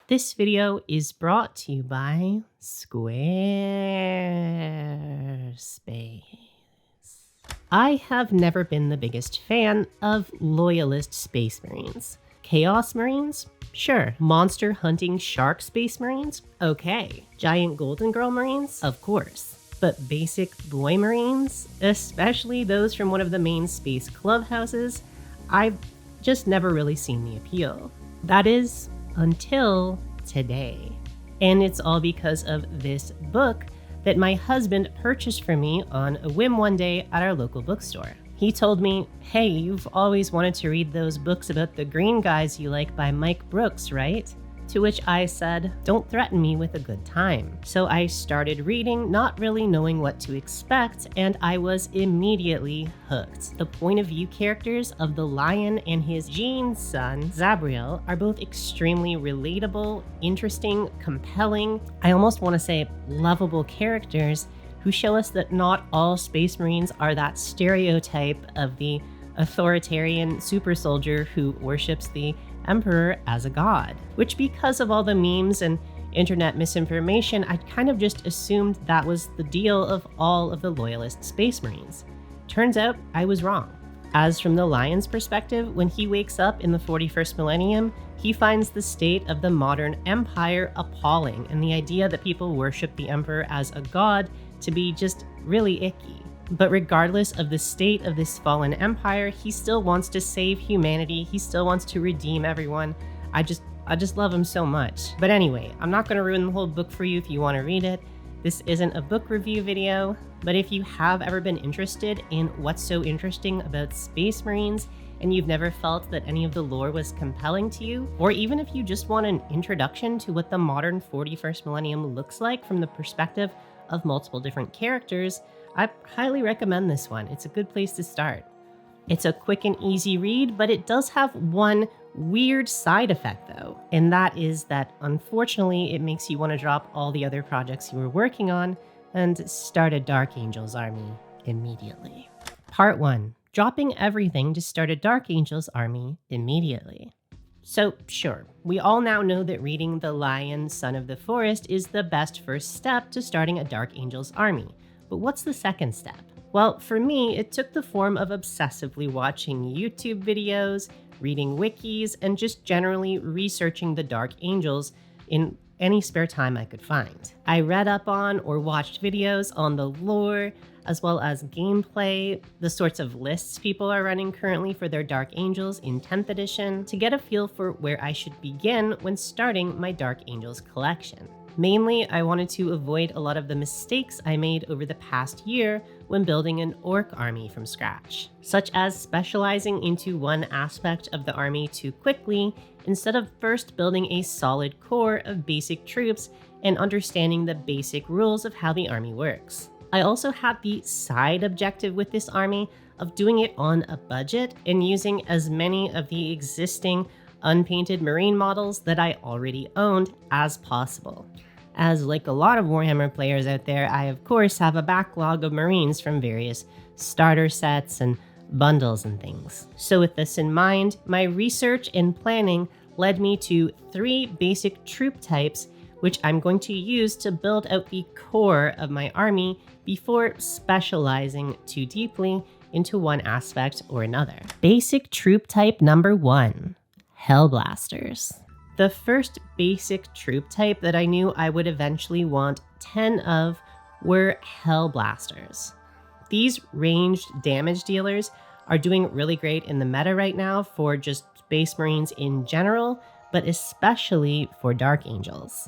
This video is brought to you by Squarespace. I have never been the biggest fan of loyalist space marines. Chaos marines? Sure. Monster hunting shark space marines? Okay. Giant golden girl marines? Of course. But basic boy marines, especially those from one of the main space clubhouses, I've just never really seen the appeal. That is, until today. And it's all because of this book that my husband purchased for me on a whim one day at our local bookstore. He told me, "Hey, you've always wanted to read those books about the green guys you like by Mike Brooks, right?" To which I said, "Don't threaten me with a good time." So I started reading, not really knowing what to expect, and I was immediately hooked. The point of view characters of the lion and his Jean's son, Zabriel, are both extremely relatable, interesting, compelling, I almost want to say lovable characters who show us that not all Space Marines are that stereotype of the authoritarian super soldier who worships the Emperor as a god, which because of all the memes and internet misinformation, I kind of just assumed that was the deal of all of the loyalist Space Marines. Turns out I was wrong. As from the Lion's perspective, when he wakes up in the 41st millennium, he finds the state of the modern empire appalling, and the idea that people worship the Emperor as a god to be just really icky. But regardless of the state of this fallen empire, he still wants to save humanity. He still wants to redeem everyone. I just love him so much. But anyway, I'm not going to ruin the whole book for you if you want to read it. This isn't a book review video, but if you have ever been interested in what's so interesting about Space Marines and you've never felt that any of the lore was compelling to you, or even if you just want an introduction to what the modern 41st millennium looks like from the perspective of multiple different characters, I highly recommend this one. It's a good place to start. It's a quick and easy read, but it does have one weird side effect though, and that is that unfortunately it makes you want to drop all the other projects you were working on and start a Dark Angels army immediately. Part 1. Dropping everything to start a Dark Angels army immediately. So sure, we all now know that reading The Lion, Son of the Forest is the best first step to starting a Dark Angels army. But what's the second step? Well, for me, it took the form of obsessively watching YouTube videos, reading wikis, and just generally researching the Dark Angels in any spare time I could find. I read up on or watched videos on the lore, as well as gameplay, the sorts of lists people are running currently for their Dark Angels in 10th edition, to get a feel for where I should begin when starting my Dark Angels collection. Mainly, I wanted to avoid a lot of the mistakes I made over the past year when building an orc army from scratch, such as specializing into one aspect of the army too quickly instead of first building a solid core of basic troops and understanding the basic rules of how the army works. I also had the side objective with this army of doing it on a budget and using as many of the existing unpainted marine models that I already owned as possible. As like a lot of Warhammer players out there, I of course have a backlog of marines from various starter sets and bundles and things. So with this in mind, my research and planning led me to 3 basic troop types, which I'm going to use to build out the core of my army before specializing too deeply into one aspect or another. Basic troop type number 1, Hellblasters. The first basic troop type that I knew I would eventually want 10 of were Hellblasters. These ranged damage dealers are doing really great in the meta right now for just Space Marines in general, but especially for Dark Angels.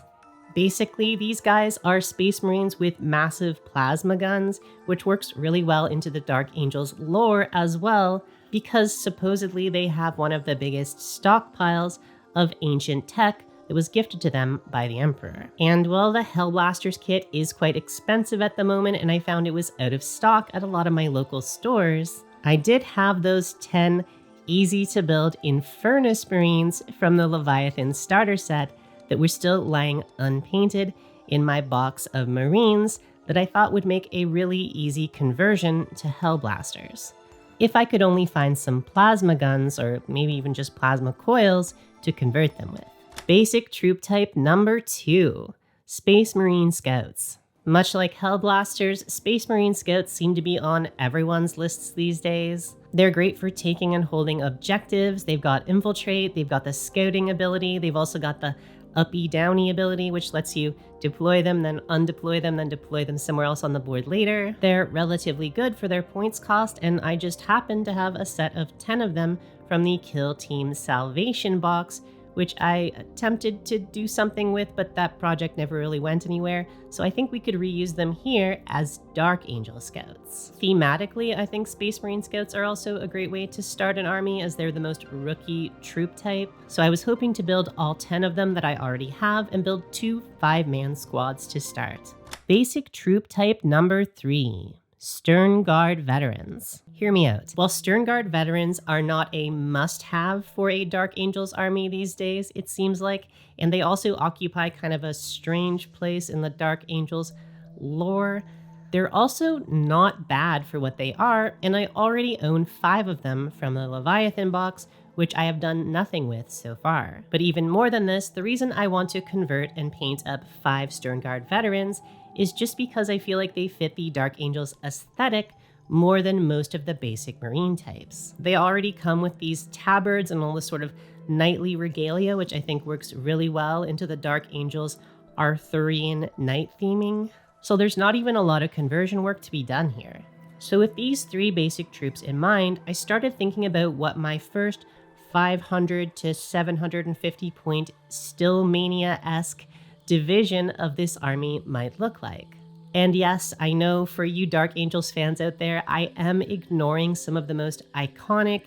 Basically, these guys are Space Marines with massive plasma guns, which works really well into the Dark Angels lore as well, because supposedly they have one of the biggest stockpiles of ancient tech that was gifted to them by the Emperor. And well, the Hellblasters kit is quite expensive at the moment, and I found it was out of stock at a lot of my local stores. I did have those 10 easy to build Infernus Marines from the Leviathan starter set that were still lying unpainted in my box of Marines that I thought would make a really easy conversion to Hellblasters. If I could only find some plasma guns, or maybe even just plasma coils, to convert them with. Basic troop type number 2, Space Marine Scouts. Much like Hellblasters, Space Marine Scouts seem to be on everyone's lists these days. They're great for taking and holding objectives. They've got Infiltrate, they've got the scouting ability, they've also got the uppy downy ability, which lets you deploy them, then undeploy them, then deploy them somewhere else on the board later. They're relatively good for their points cost, and I just happen to have a set of 10 of them from the Kill Team Salvation box, which I attempted to do something with, but that project never really went anywhere, so I think we could reuse them here as Dark Angel Scouts. Thematically, I think Space Marine Scouts are also a great way to start an army, as they're the most rookie troop type, so I was hoping to build all 10 of them that I already have and build 2 5-man squads to start. Basic troop type number 3. Stern Guard Veterans. Hear me out. While Stern Guard Veterans are not a must-have for a Dark Angels army these days, it seems like, and they also occupy kind of a strange place in the Dark Angels lore, they're also not bad for what they are, and I already own 5 of them from the Leviathan box, which I have done nothing with so far. But even more than this, the reason I want to convert and paint up 5 Stern Guard Veterans is just because I feel like they fit the Dark Angels aesthetic more than most of the basic Marine types. They already come with these tabards and all this sort of knightly regalia, which I think works really well into the Dark Angels Arthurian knight theming. So there's not even a lot of conversion work to be done here. So with these 3 basic troops in mind, I started thinking about what my first 500 to 750 point Stillmania-esque division of this army might look like. And yes, I know for you Dark Angels fans out there, I am ignoring some of the most iconic,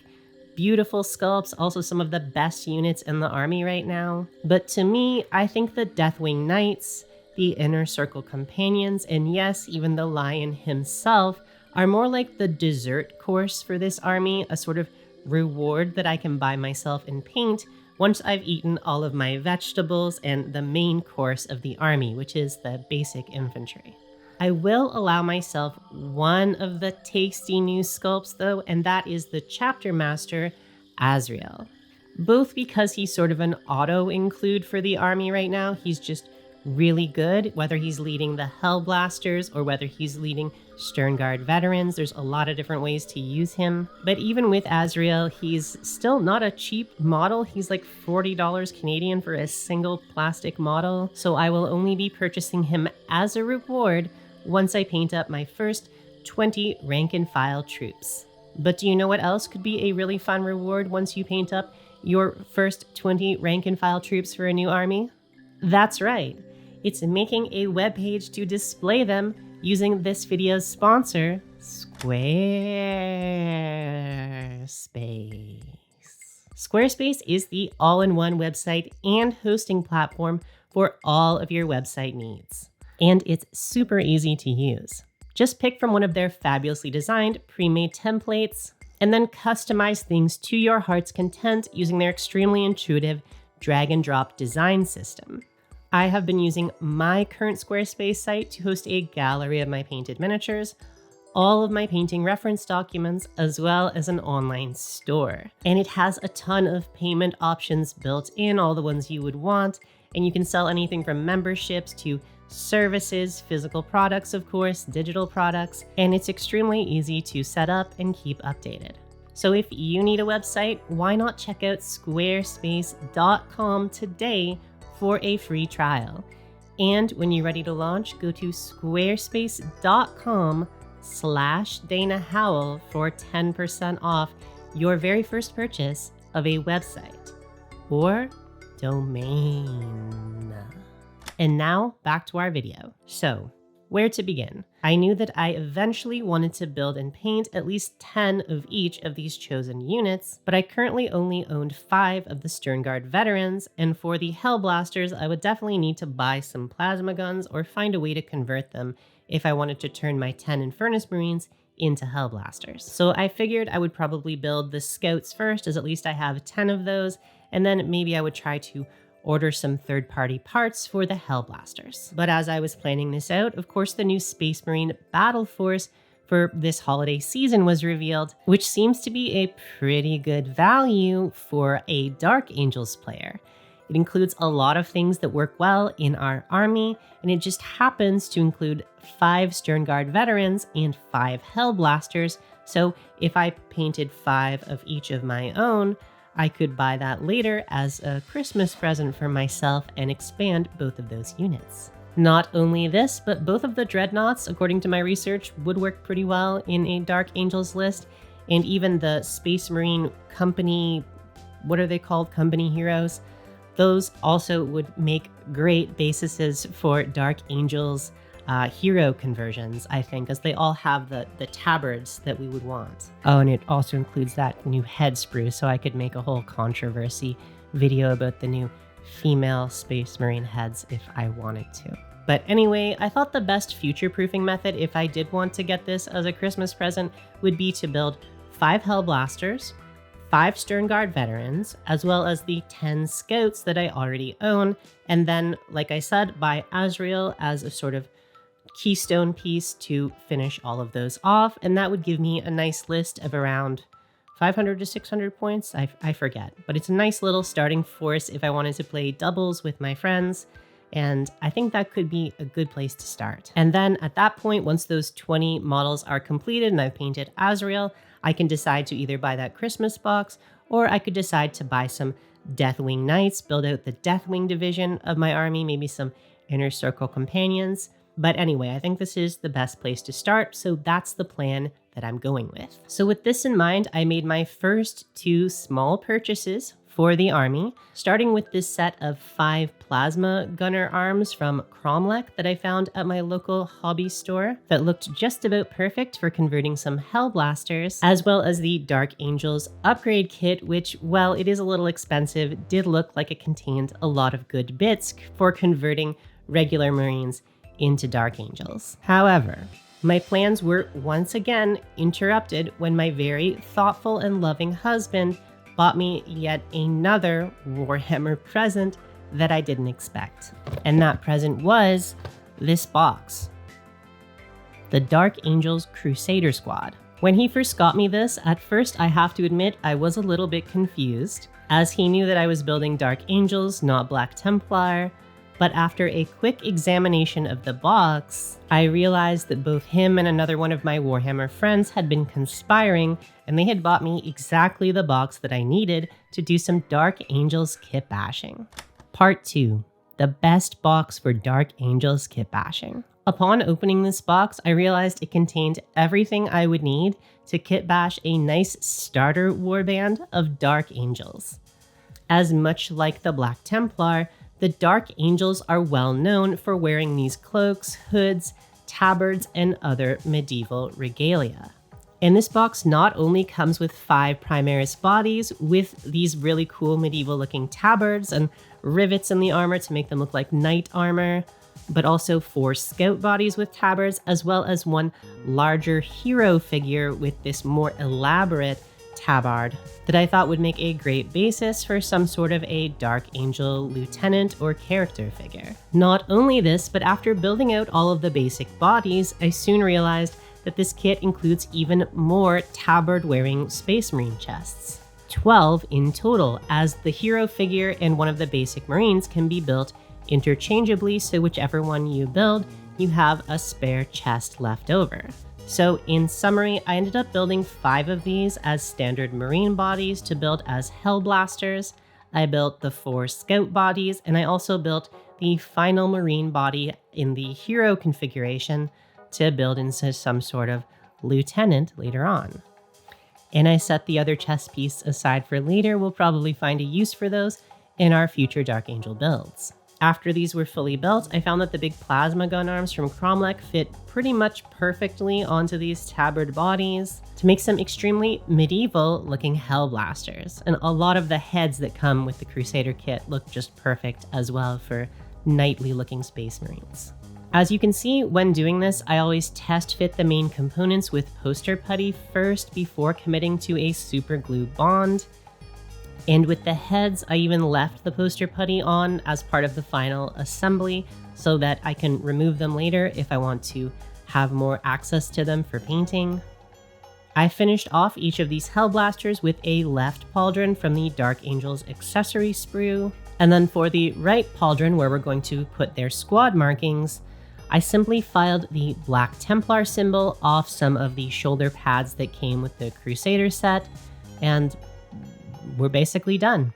beautiful sculpts, also some of the best units in the army right now. But to me, I think the Deathwing Knights, the Inner Circle Companions, and yes, even the Lion himself are more like the dessert course for this army, a sort of reward that I can buy myself and paint once I've eaten all of my vegetables and the main course of the army, which is the basic infantry. I will allow myself one of the tasty new sculpts though, and that is the Chapter Master, Azrael. Both because he's sort of an auto-include for the army right now, he's just really good, whether he's leading the Hellblasters or whether he's leading Stern Guard Veterans. There's a lot of different ways to use him. But even with Azrael, he's still not a cheap model. He's like $40 Canadian for a single plastic model. So I will only be purchasing him as a reward once I paint up my first 20 rank and file troops. But do you know what else could be a really fun reward once you paint up your first 20 rank and file troops for a new army? That's right. It's making a webpage to display them using this video's sponsor, Squarespace. Squarespace is the all-in-one website and hosting platform for all of your website needs. And it's super easy to use. Just pick from one of their fabulously designed pre-made templates, and then customize things to your heart's content using their extremely intuitive drag and drop design system. I have been using my current Squarespace site to host a gallery of my painted miniatures, all of my painting reference documents, as well as an online store. And it has a ton of payment options built in, all the ones you would want, and you can sell anything from memberships to services, physical products, of course, digital products, and it's extremely easy to set up and keep updated. So if you need a website, why not check out squarespace.com today for a free trial. And when you're ready to launch, go to squarespace.com/Dana Howl for 10% off your very first purchase of a website or domain. And now back to our video. So, where to begin? I knew that I eventually wanted to build and paint at least 10 of each of these chosen units, but I currently only owned 5 of the Stern Guard Veterans, and for the Hellblasters, I would definitely need to buy some plasma guns or find a way to convert them if I wanted to turn my 10 Infernus Marines into Hellblasters. So I figured I would probably build the Scouts first, as at least I have 10 of those, and then maybe I would try to order some third-party parts for the Hellblasters. But as I was planning this out, of course the new Space Marine Battle Force for this holiday season was revealed, which seems to be a pretty good value for a Dark Angels player. It includes a lot of things that work well in our army, and it just happens to include 5 Sternguard veterans and 5 Hellblasters. So if I painted 5 of each of my own, I could buy that later as a Christmas present for myself and expand both of those units. Not only this, but both of the Dreadnoughts, according to my research, would work pretty well in a Dark Angels list, and even the Space Marine Company, what are they called? Company Heroes? Those also would make great bases for Dark Angels hero conversions, I think, as they all have the tabards that we would want. Oh, and it also includes that new head sprue, so I could make a whole controversy video about the new female Space Marine heads if I wanted to. But anyway, I thought the best future-proofing method if I did want to get this as a Christmas present would be to build 5 Hellblasters, 5 Sternguard veterans, as well as the 10 scouts that I already own, and then, like I said, buy Azrael as a sort of keystone piece to finish all of those off, and that would give me a nice list of around 500 to 600 points, I forget, but it's a nice little starting force if I wanted to play doubles with my friends, and I think that could be a good place to start. And then at that point, once those 20 models are completed and I've painted Azrael, I can decide to either buy that Christmas box, or I could decide to buy some Deathwing Knights, build out the Deathwing division of my army, maybe some Inner Circle companions. But anyway, I think this is the best place to start, so that's the plan that I'm going with. So with this in mind, I made my first 2 small purchases for the army, starting with this set of 5 plasma gunner arms from Cromlech that I found at my local hobby store that looked just about perfect for converting some Hellblasters, as well as the Dark Angels upgrade kit, which, while it is a little expensive, did look like it contained a lot of good bits for converting regular Marines into Dark Angels. However, my plans were once again interrupted when my very thoughtful and loving husband bought me yet another Warhammer present that I didn't expect. And that present was this box. The Dark Angels Crusader Squad. When he first got me this, at first I have to admit I was a little bit confused, as he knew that I was building Dark Angels, not Black Templar. But after a quick examination of the box, I realized that both him and another one of my Warhammer friends had been conspiring, and they had bought me exactly the box that I needed to do some Dark Angels kit bashing. Part 2. The best box for Dark Angels kit bashing. Upon opening this box, I realized it contained everything I would need to kit bash a nice starter warband of Dark Angels. As much like the Black Templar, the Dark Angels are well known for wearing these cloaks, hoods, tabards, and other medieval regalia. And this box not only comes with 5 Primaris bodies with these really cool medieval looking tabards and rivets in the armor to make them look like knight armor, but also 4 scout bodies with tabards, as well as 1 larger hero figure with this more elaborate tabard that I thought would make a great basis for some sort of a Dark Angel lieutenant or character figure. Not only this, but after building out all of the basic bodies, I soon realized that this kit includes even more tabard-wearing Space Marine chests. 12 in total, as the hero figure and one of the basic Marines can be built interchangeably, so whichever one you build, you have a spare chest left over. So in summary, I ended up building 5 of these as standard Marine bodies to build as Hellblasters. I built the 4 Scout bodies, and I also built the final Marine body in the hero configuration to build into some sort of lieutenant later on. And I set the other chest piece aside for later. We'll probably find a use for those in our future Dark Angel builds. After these were fully built, I found that the big plasma gun arms from Cromlech fit pretty much perfectly onto these tabard bodies to make some extremely medieval looking Hellblasters. And a lot of the heads that come with the Crusader kit look just perfect as well for knightly looking Space Marines. As you can see, when doing this, I always test fit the main components with poster putty first before committing to a super glue bond. And with the heads, I even left the poster putty on as part of the final assembly so that I can remove them later if I want to have more access to them for painting. I finished off each of these Hellblasters with a left pauldron from the Dark Angels accessory sprue. And then for the right pauldron, where we're going to put their squad markings, I simply filed the Black Templar symbol off some of the shoulder pads that came with the Crusader set, and we're basically done.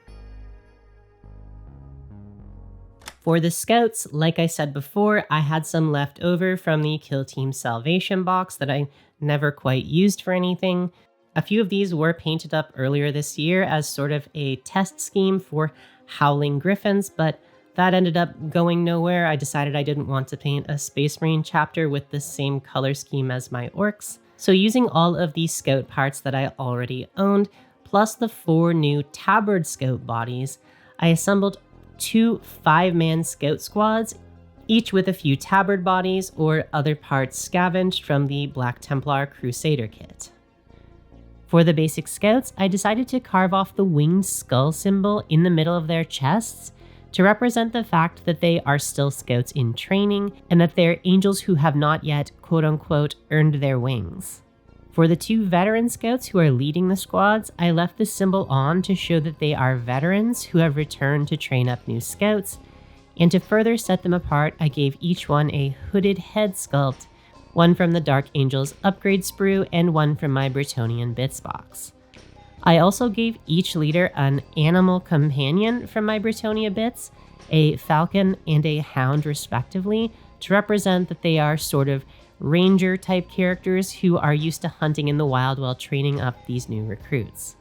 For the scouts, like I said before, I had some left over from the Kill Team Salvation box that I never quite used for anything. A few of these were painted up earlier this year as sort of a test scheme for Howling Griffins, but that ended up going nowhere. I decided I didn't want to paint a Space Marine chapter with the same color scheme as my orcs. So using all of these scout parts that I already owned, plus the 4 new tabard scout bodies, I assembled 2 5-man scout squads, each with a few tabard bodies or other parts scavenged from the Black Templar Crusader kit. For the basic scouts, I decided to carve off the winged skull symbol in the middle of their chests to represent the fact that they are still scouts in training and that they're angels who have not yet, quote-unquote, earned their wings. For the 2 veteran scouts who are leading the squads, I left the symbol on to show that they are veterans who have returned to train up new scouts, and to further set them apart, I gave each one a hooded head sculpt, one from the Dark Angels upgrade sprue and one from my Bretonnian bits box. I also gave each leader an animal companion from my Bretonnia bits, a falcon and a hound respectively, to represent that they are sort of ranger type characters who are used to hunting in the wild while training up these new recruits.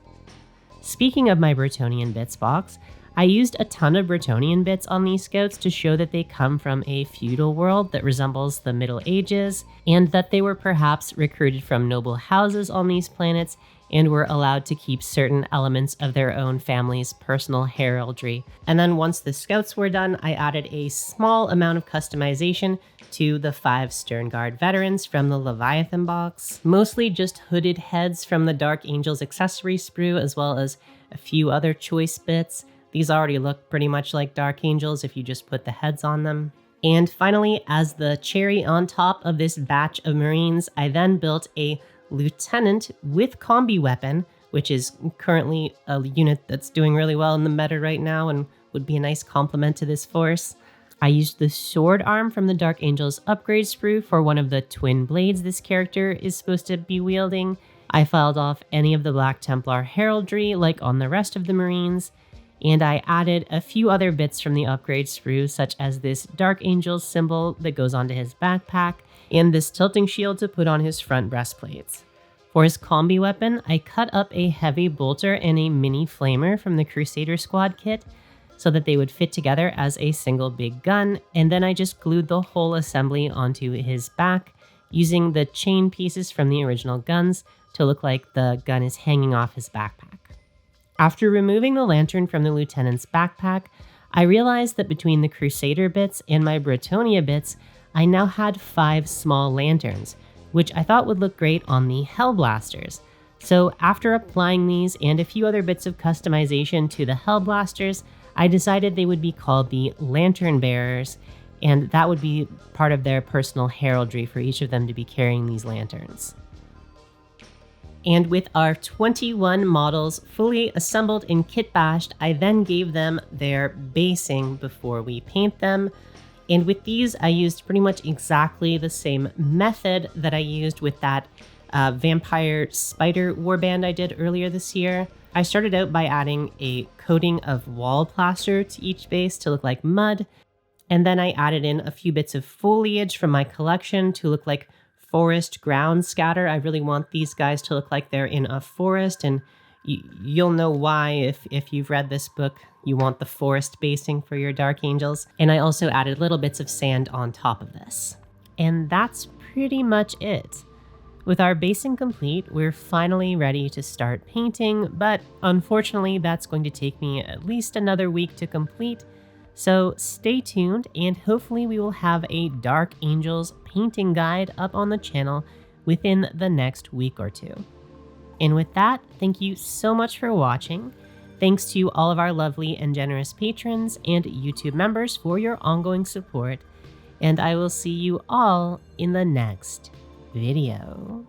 Speaking of my Bretonnian bits box, I used a ton of Bretonnian bits on these scouts to show that they come from a feudal world that resembles the Middle Ages, and that they were perhaps recruited from noble houses on these planets and were allowed to keep certain elements of their own family's personal heraldry. And then once the scouts were done, I added a small amount of customization to the 5 Sternguard veterans from the Leviathan box, mostly just hooded heads from the Dark Angels accessory sprue, as well as a few other choice bits. These already look pretty much like Dark Angels if you just put the heads on them. And finally, as the cherry on top of this batch of Marines, I then built a Lieutenant with combi weapon, which is currently a unit that's doing really well in the meta right now and would be a nice complement to this force. I used the sword arm from the Dark Angels upgrade sprue for one of the twin blades this character is supposed to be wielding. I filed off any of the Black Templar heraldry like on the rest of the Marines, and I added a few other bits from the upgrade sprue, such as this Dark Angels symbol that goes onto his backpack, and this tilting shield to put on his front breastplates. For his combi weapon, I cut up a heavy bolter and a mini flamer from the Crusader squad kit so that they would fit together as a single big gun, and then I just glued the whole assembly onto his back using the chain pieces from the original guns to look like the gun is hanging off his backpack. After removing the lantern from the lieutenant's backpack, I realized that between the Crusader bits and my Bretonnia bits, I now had 5 small lanterns, which I thought would look great on the Hellblasters. So after applying these and a few other bits of customization to the Hellblasters, I decided they would be called the Lantern Bearers, and that would be part of their personal heraldry for each of them to be carrying these lanterns. And with our 21 models fully assembled and kitbashed, I then gave them their basing before we paint them. And with these, I used pretty much exactly the same method that I used with that vampire spider warband I did earlier this year. I started out by adding a coating of wall plaster to each base to look like mud. And then I added in a few bits of foliage from my collection to look like forest ground scatter. I really want these guys to look like they're in a forest, and you'll know why if you've read this book. You want the forest basing for your Dark Angels. And I also added little bits of sand on top of this. And that's pretty much it. With our basing complete, we're finally ready to start painting, but unfortunately that's going to take me at least another week to complete. So stay tuned, and hopefully we will have a Dark Angels painting guide up on the channel within the next week or 2. And with that, thank you so much for watching. Thanks to all of our lovely and generous patrons and YouTube members for your ongoing support, and I will see you all in the next video.